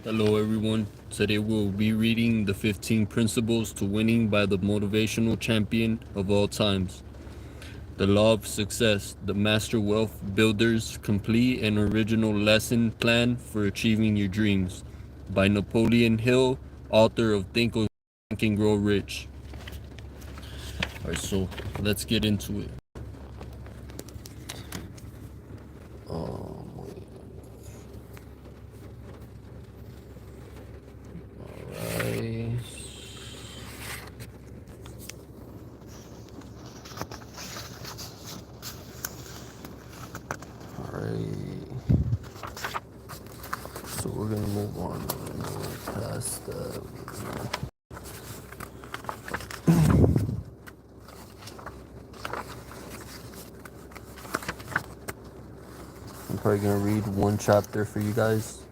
Hello everyone. Today we'll be reading the 15 Principles to Winning by the motivational champion of all times. The Law of Success, the Master Wealth Builder's complete and original lesson plan for achieving your dreams by Napoleon Hill, author of Think and Grow Rich. Alright, so let's get into it. Alright. So we're gonna move on past that. I'm probably gonna read one chapter for you guys.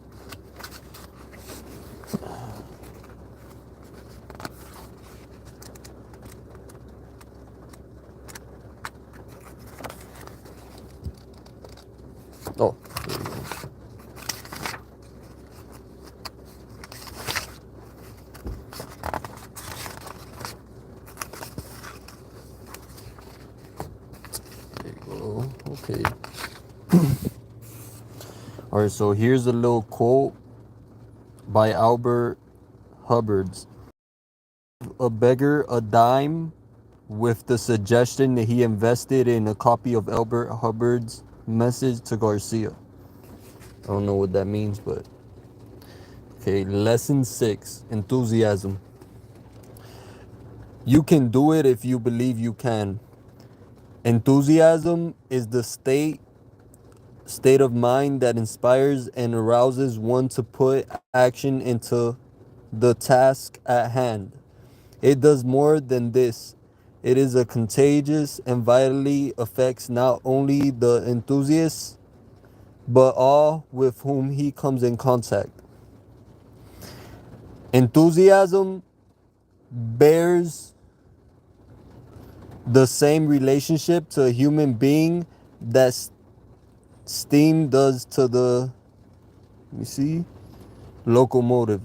Oh, there we go. There you go. Okay. Alright, so here's a little quote by Albert Hubbards. A beggar a dime with the suggestion that he invested in a copy of Albert Hubbard's Message to Garcia. I don't know what that means, but okay. Lesson 6, enthusiasm. You can do it if you believe you can. Enthusiasm is the state of mind that inspires and arouses one to put action into the task at hand. It does more than this. It is a contagious and vitally affects not only the enthusiast, but all with whom he comes in contact. Enthusiasm bears the same relationship to a human being that steam does to the, locomotive.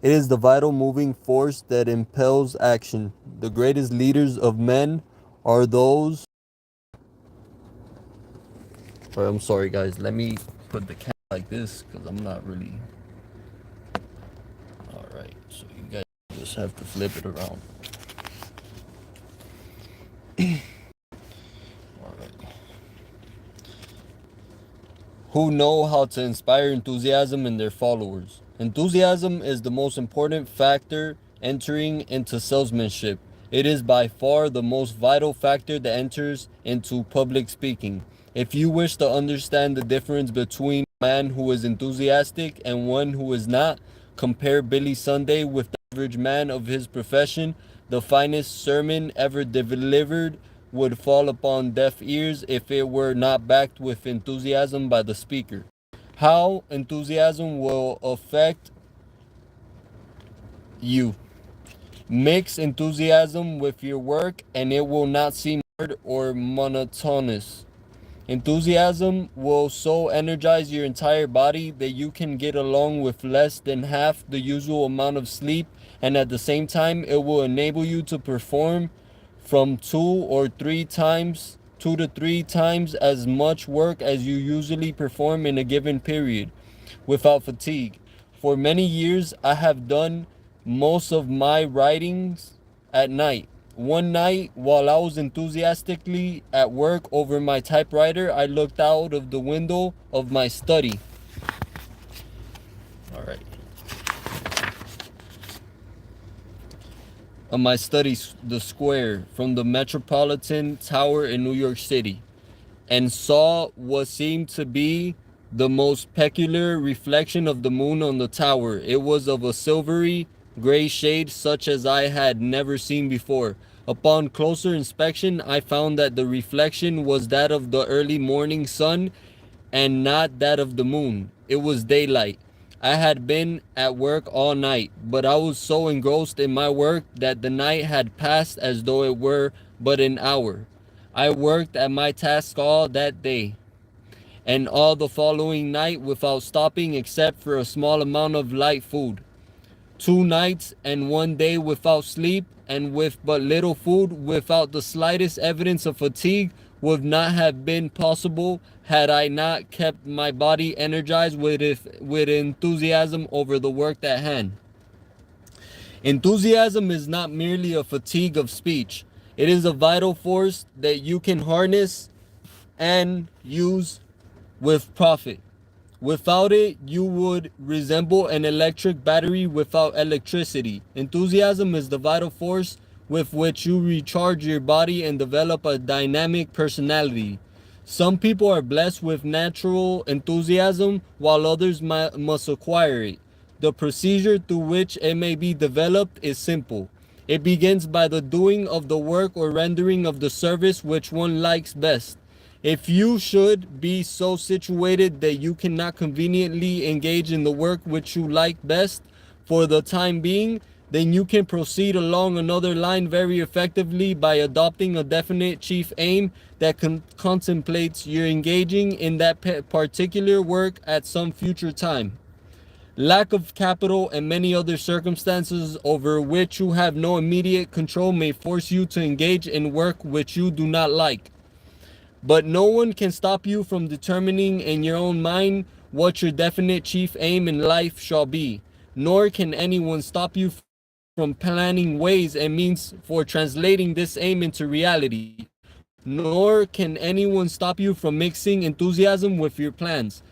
It is the vital moving force that impels action. The greatest leaders of men are those. I'm sorry, guys. Let me put the cat like this because I'm not really. Alright, so you guys just have to flip it around. Who know how to inspire enthusiasm in their followers. Enthusiasm is the most important factor entering into salesmanship. It is by far the most vital factor that enters into public speaking. If you wish to understand the difference between a man who is enthusiastic and one who is not, compare Billy Sunday with the average man of his profession. The finest sermon ever delivered would fall upon deaf ears if it were not backed with enthusiasm by the speaker. How enthusiasm will affect you. Mix enthusiasm with your work and it will not seem hard or monotonous. Enthusiasm will so energize your entire body that you can get along with less than half the usual amount of sleep, and at the same time it will enable you to perform from 2 to 3 times as much work as you usually perform in a given period without fatigue. For many years I have done most of my writings at night. One night, while I was enthusiastically at work over my typewriter, I looked out of the window of my study. All right. Of my study, the square, from the Metropolitan Tower in New York City, and saw what seemed to be the most peculiar reflection of the moon on the tower. It was of a silvery gray shade such as I had never seen before. Upon closer inspection, I found that the reflection was that of the early morning sun and not that of the moon. It was daylight. I had been at work all night, but I was so engrossed in my work that the night had passed as though it were but an hour. I worked at my task all that day, and all the following night without stopping except for a small amount of light food. 2 nights and 1 day without sleep and with but little food, without the slightest evidence of fatigue, would not have been possible had I not kept my body energized with enthusiasm over the work at hand. Enthusiasm is not merely a fatigue of speech. It is a vital force that you can harness and use with profit. Without it, you would resemble an electric battery without electricity. Enthusiasm is the vital force with which you recharge your body and develop a dynamic personality. Some people are blessed with natural enthusiasm, while others must acquire it. The procedure through which it may be developed is simple. It begins by the doing of the work or rendering of the service which one likes best. If you should be so situated that you cannot conveniently engage in the work which you like best for the time being, then you can proceed along another line very effectively by adopting a definite chief aim that contemplates your engaging in that particular work at some future time. Lack of capital and many other circumstances over which you have no immediate control may force you to engage in work which you do not like. But no one can stop you from determining in your own mind what your definite chief aim in life shall be, nor can anyone stop you from planning ways and means for translating this aim into reality, nor can anyone stop you from mixing enthusiasm with your plans.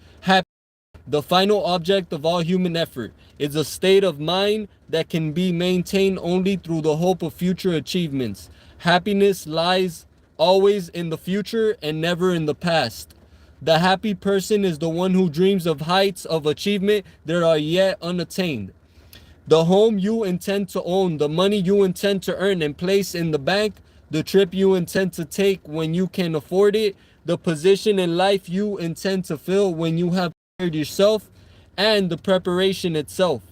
The final object of all human effort is a state of mind that can be maintained only through the hope of future achievements. Happiness lies always in the future and never in the past. The happy person is the one who dreams of heights of achievement that are yet unattained. The home you intend to own, the money you intend to earn and place in the bank, the trip you intend to take when you can afford it, the position in life you intend to fill when you have prepared yourself, and the preparation itself.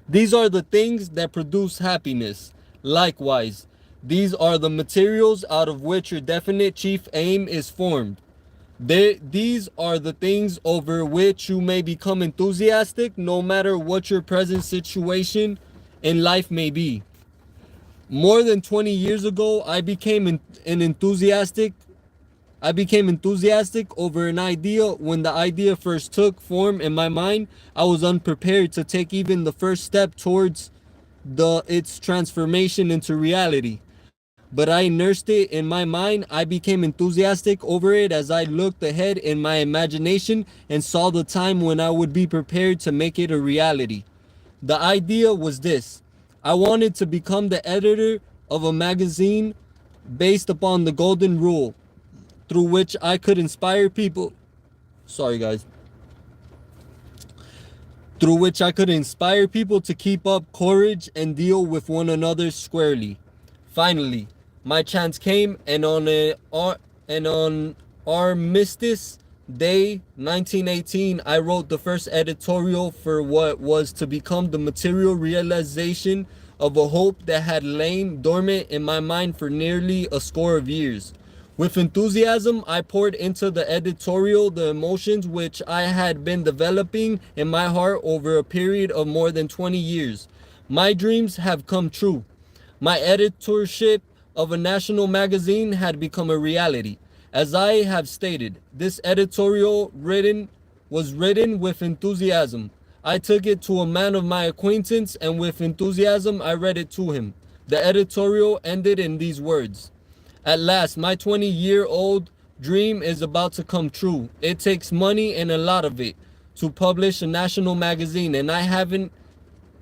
These are the things that produce happiness. Likewise, these are the materials out of which your definite chief aim is formed. These are the things over which you may become enthusiastic no matter what your present situation in life may be. More than 20 years ago, I became enthusiastic over an idea. When the idea first took form in my mind, I was unprepared to take even the first step towards its transformation into reality. But I nursed it in my mind. I became enthusiastic over it as I looked ahead in my imagination and saw the time when I would be prepared to make it a reality. The idea was this: I wanted to become the editor of a magazine based upon the golden rule, through which I could inspire people. Sorry, guys. Through which I could inspire people to keep up courage and deal with one another squarely. Finally, my chance came, and on Armistice Day 1918, I wrote the first editorial for what was to become the material realization of a hope that had lain dormant in my mind for nearly a score of years. With enthusiasm, I poured into the editorial the emotions which I had been developing in my heart over a period of more than 20 years. My dreams have come true. My editorship of a national magazine had become a reality. As I have stated, this editorial was written with enthusiasm. I took it to a man of my acquaintance, and with enthusiasm I read it to him. The editorial ended in these words: "At last, my 20-year-old dream is about to come true. It takes money, and a lot of it, to publish a national magazine, and I haven't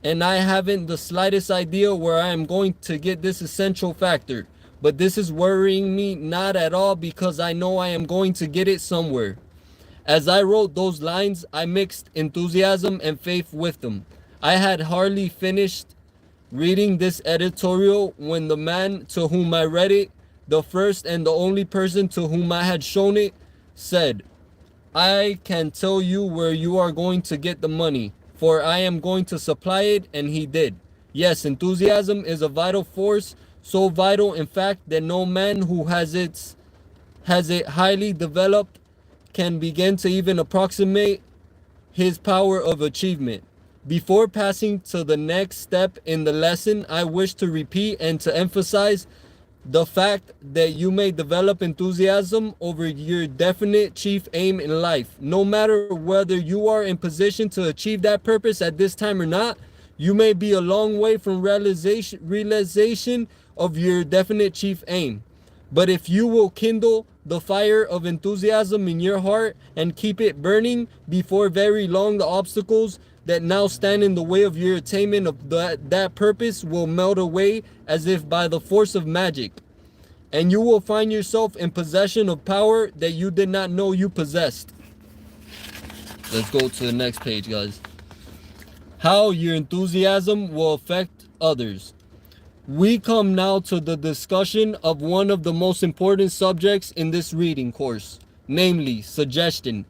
the slightest idea where I am going to get this essential factor. But this is worrying me not at all, because I know I am going to get it somewhere." As I wrote those lines, I mixed enthusiasm and faith with them. I had hardly finished reading this editorial when the man to whom I read it, the first and the only person to whom I had shown it, said, "I can tell you where you are going to get the money, for I am going to supply it." And he did. Yes, enthusiasm is a vital force, so vital in fact that no man who has it highly developed can begin to even approximate his power of achievement. Before passing to the next step in the lesson, I wish to repeat and to emphasize the fact that you may develop enthusiasm over your definite chief aim in life. No matter whether you are in position to achieve that purpose at this time or not, you may be a long way from realization of your definite chief aim. But if you will kindle the fire of enthusiasm in your heart and keep it burning, before very long the obstacles that now stand in the way of your attainment of that purpose will melt away as if by the force of magic. And you will find yourself in possession of power that you did not know you possessed. Let's go to the next page, guys. How your enthusiasm will affect others. We come now to the discussion of one of the most important subjects in this reading course, namely suggestion.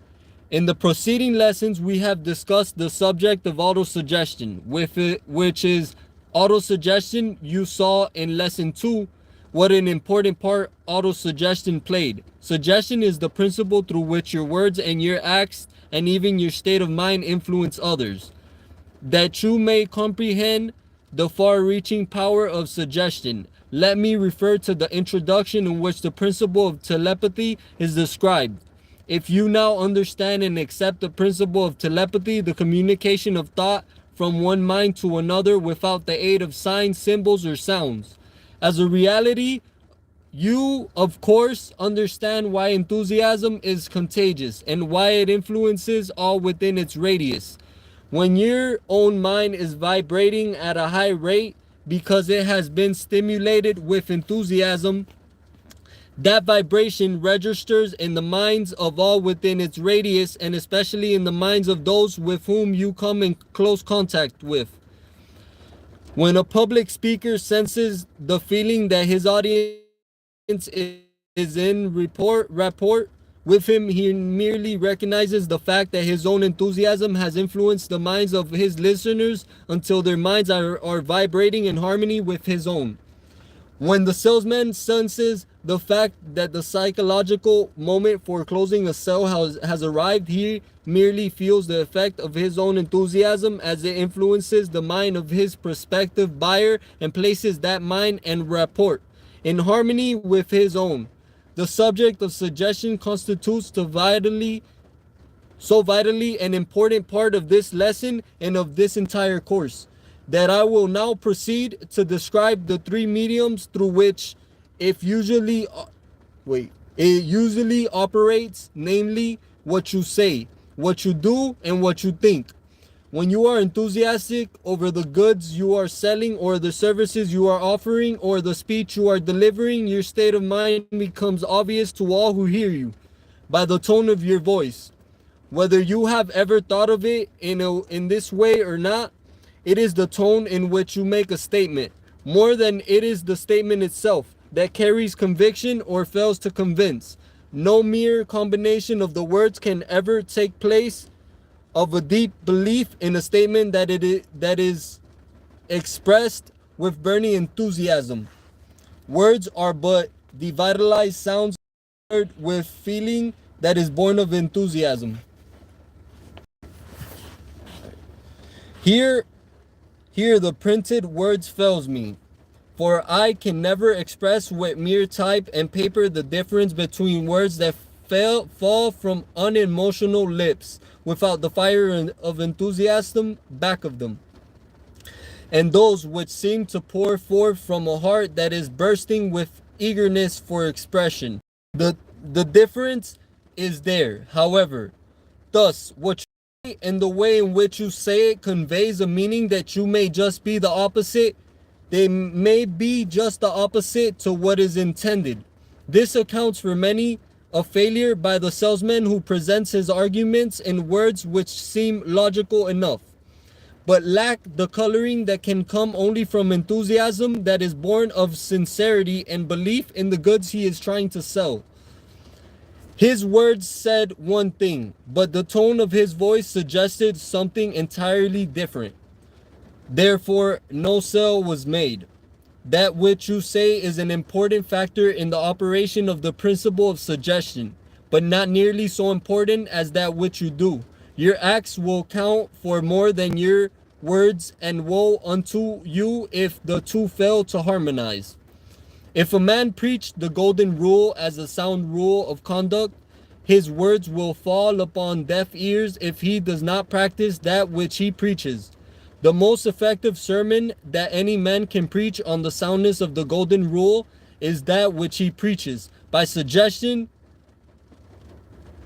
In the preceding lessons, we have discussed the subject of autosuggestion, which is autosuggestion. You saw in lesson 2 what an important part autosuggestion played. Suggestion is the principle through which your words and your acts and even your state of mind influence others. That you may comprehend the far-reaching power of suggestion, let me refer to the introduction in which the principle of telepathy is described. If you now understand and accept the principle of telepathy, the communication of thought from one mind to another without the aid of signs, symbols, or sounds, as a reality, you, of course, understand why enthusiasm is contagious and why it influences all within its radius. When your own mind is vibrating at a high rate because it has been stimulated with enthusiasm, that vibration registers in the minds of all within its radius, and especially in the minds of those with whom you come in close contact with. When a public speaker senses the feeling that his audience is in rapport with him, he merely recognizes the fact that his own enthusiasm has influenced the minds of his listeners until their minds are vibrating in harmony with his own. When the salesman senses the fact that the psychological moment for closing a sale has arrived, he merely feels the effect of his own enthusiasm as it influences the mind of his prospective buyer and places that mind and rapport in harmony with his own. The subject of suggestion constitutes so vitally an important part of this lesson and of this entire course, that I will now proceed to describe the three mediums through which it usually operates, namely what you say, what you do, and what you think. When you are enthusiastic over the goods you are selling or the services you are offering or the speech you are delivering, your state of mind becomes obvious to all who hear you by the tone of your voice. Whether you have ever thought of it in this way or not, it is the tone in which you make a statement, more than it is the statement itself, that carries conviction or fails to convince. No mere combination of the words can ever take place of a deep belief in a statement that is expressed with burning enthusiasm. Words are but devitalized sounds with feeling that is born of enthusiasm. Here the printed words fails me, for I can never express with mere type and paper the difference between words that fall from unemotional lips without the fire of enthusiasm back of them, and those which seem to pour forth from a heart that is bursting with eagerness for expression. The difference is there, however. Thus, what you say and the way in which you say it conveys a meaning that you may just be the opposite. They may be just the opposite to what is intended. This accounts for many a failure by the salesman who presents his arguments in words which seem logical enough, but lack the coloring that can come only from enthusiasm that is born of sincerity and belief in the goods he is trying to sell. His words said one thing, but the tone of his voice suggested something entirely different. Therefore, no sale was made. That which you say is an important factor in the operation of the principle of suggestion. but not nearly so important as that which you do. Your acts will count for more than your words, and woe unto you if the two fail to harmonize. If a man preach the golden rule as a sound rule of conduct, his words will fall upon deaf ears if he does not practice that which he preaches. The most effective sermon that any man can preach on the soundness of the golden rule is that which he preaches by suggestion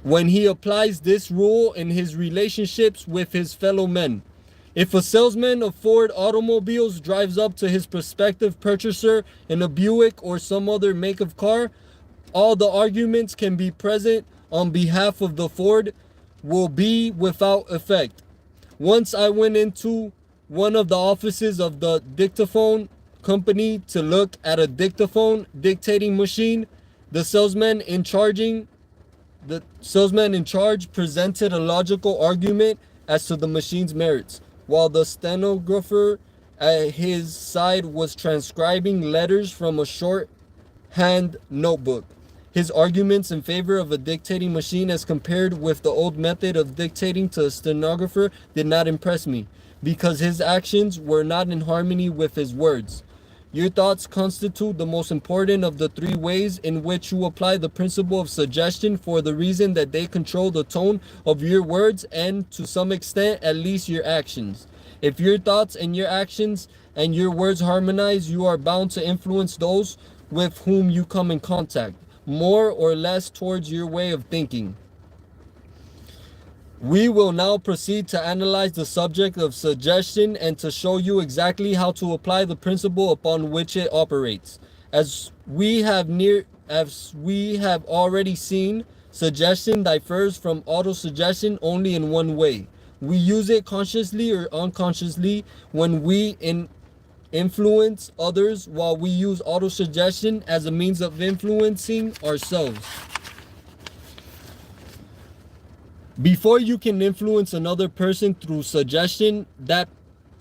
when he applies this rule in his relationships with his fellow men. If a salesman of Ford automobiles drives up to his prospective purchaser in a Buick or some other make of car, all the arguments can be present on behalf of the Ford will be without effect. Once I went into one of the offices of the dictaphone company to look at a dictaphone dictating machine. The salesman in charge presented a logical argument as to the machine's merits, while the stenographer at his side was transcribing letters from a shorthand notebook. His arguments in favor of a dictating machine as compared with the old method of dictating to a stenographer did not impress me, because his actions were not in harmony with his words. Your thoughts constitute the most important of the three ways in which you apply the principle of suggestion, for the reason that they control the tone of your words and, to some extent at least, your actions. If your thoughts and your actions and your words harmonize, you are bound to influence those with whom you come in contact, more or less towards your way of thinking. We will now proceed to analyze the subject of suggestion and to show you exactly how to apply the principle upon which it operates. As we have already seen, suggestion differs from autosuggestion only in one way. We use it consciously or unconsciously when we influence others, while we use autosuggestion as a means of influencing ourselves. Before you can influence another person through suggestion, that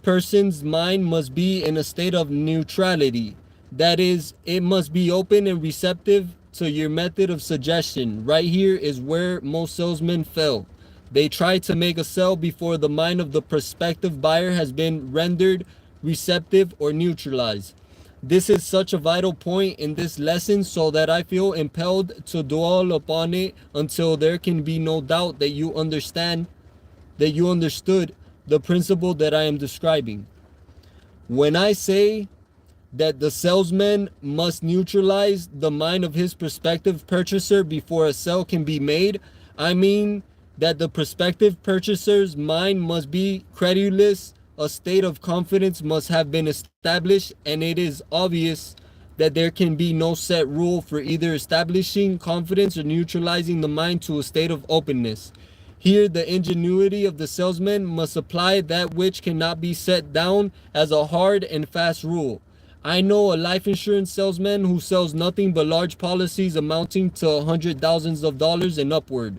person's mind must be in a state of neutrality. That is, it must be open and receptive to your method of suggestion. Right here is where most salesmen fail. They try to make a sale before the mind of the prospective buyer has been rendered receptive or neutralized. This is such a vital point in this lesson, so that I feel impelled to dwell upon it until there can be no doubt that you understood the principle that I am describing. When I say that the salesman must neutralize the mind of his prospective purchaser before a sale can be made, I mean that the prospective purchaser's mind must be credulous. A state of confidence must have been established, and it is obvious that there can be no set rule for either establishing confidence or neutralizing the mind to a state of openness. Here, the ingenuity of the salesman must apply that which cannot be set down as a hard and fast rule. I know a life insurance salesman who sells nothing but large policies amounting to $100,000s and upward.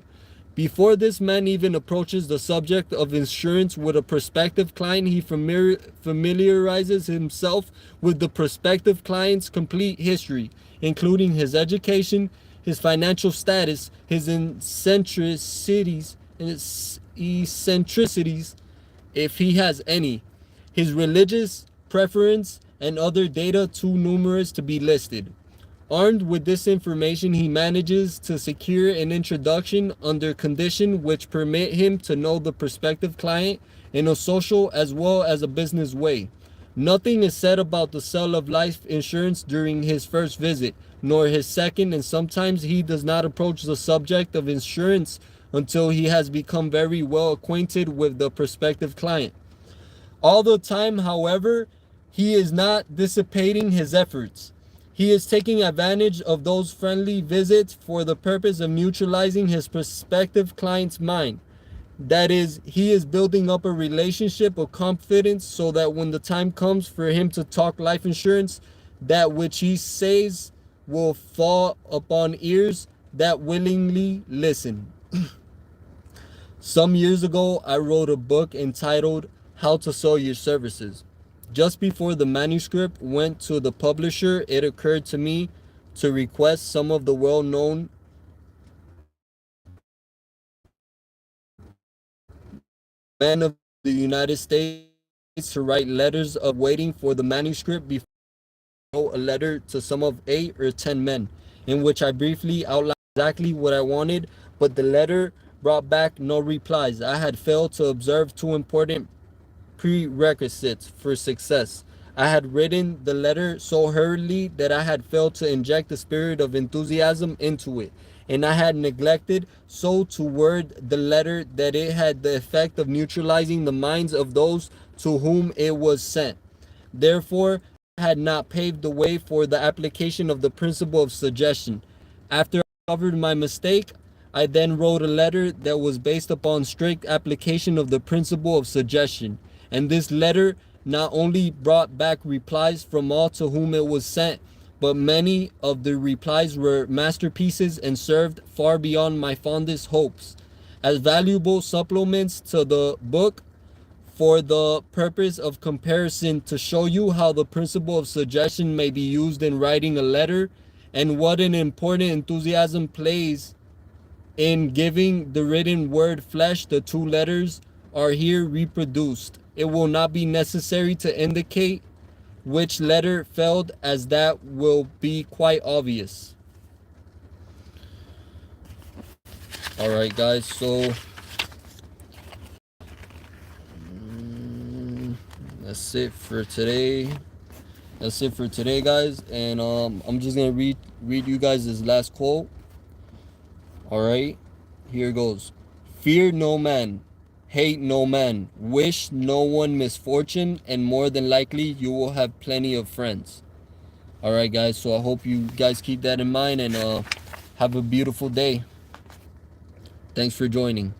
Before this man even approaches the subject of insurance with a prospective client, he familiarizes himself with the prospective client's complete history, including his education, his financial status, his eccentricities, if he has any, his religious preference, and other data too numerous to be listed. Armed with this information, he manages to secure an introduction under conditions which permit him to know the prospective client in a social as well as a business way. Nothing is said about the sale of life insurance during his first visit, nor his second, and sometimes he does not approach the subject of insurance until he has become very well acquainted with the prospective client. All the time, however, he is not dissipating his efforts. He is taking advantage of those friendly visits for the purpose of neutralizing his prospective client's mind. That is, he is building up a relationship of confidence so that when the time comes for him to talk life insurance, that which he says will fall upon ears that willingly listen. Some years ago, I wrote a book entitled How to Sell Your Services. Just before the manuscript went to the publisher, it occurred to me to request some of the well-known men of the United States to write letters of waiting for the manuscript before I wrote a letter to some of 8 or 10 men, in which I briefly outlined exactly what I wanted, but the letter brought back no replies. I had failed to observe 2 important prerequisites for success. I had written the letter so hurriedly that I had failed to inject the spirit of enthusiasm into it, and I had neglected so to word the letter that it had the effect of neutralizing the minds of those to whom it was sent. Therefore, I had not paved the way for the application of the principle of suggestion. After I discovered my mistake, I then wrote a letter that was based upon strict application of the principle of suggestion. And this letter not only brought back replies from all to whom it was sent, but many of the replies were masterpieces and served far beyond my fondest hopes as valuable supplements to the book for the purpose of comparison, to show you how the principle of suggestion may be used in writing a letter and what an important enthusiasm plays in giving the written word flesh. The 2 letters are here reproduced. It will not be necessary to indicate which letter failed, as that will be quite obvious. Alright guys, so that's it for today. That's it for today, guys. And I'm just gonna read you guys this last quote. Alright, here goes. Fear no man, hate no man, wish no one misfortune, and more than likely you will have plenty of friends. Alright guys, so I hope you guys keep that in mind, and have a beautiful day. Thanks for joining.